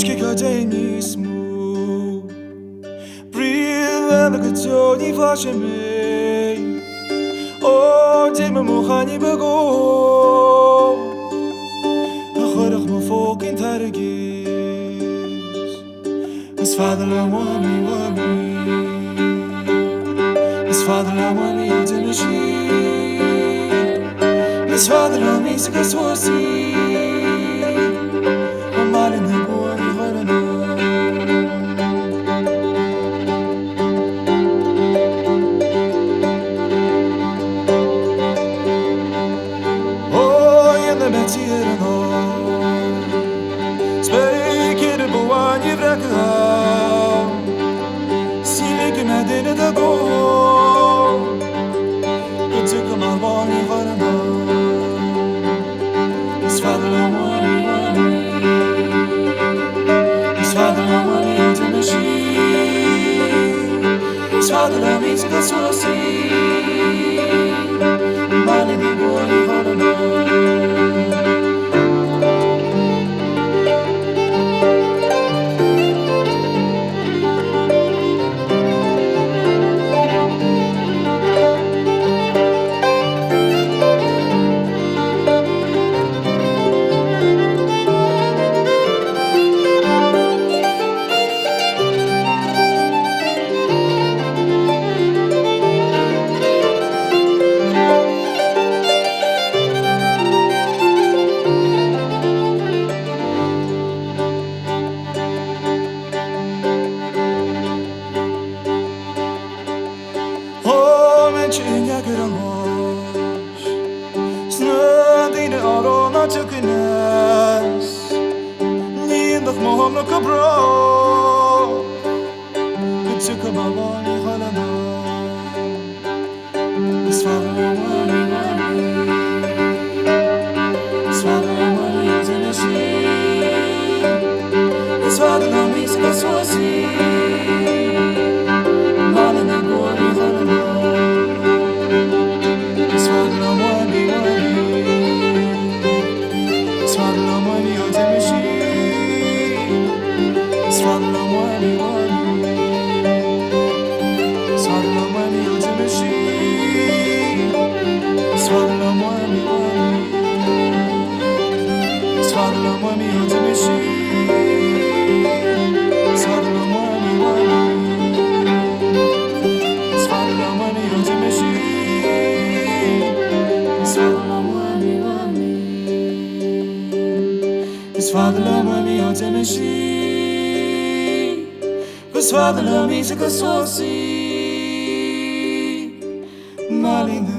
que cadeinismo Brilhando que Tony faz a mim Oh, dime morrani bagou Agora me foco em targues Mas fada lá wami Mas fada lá wami de mexer Mas fada lá me se casou assim Spijker boan je vrakal Silik medine de go Kutuk malbani varana Isfadla wani Isfadla wani antemeshi Isfadla miska sosi Mali di boni varana Çinga kırılmış Snödine arona çıkınız Nindak muhamna kabra Küçük balani halana Isfadla wani Isfadla wani antemeshi Isfadla miska sosi Malina gori halana Isfadla wani antemeshi Isfadla mi se casou assim Malina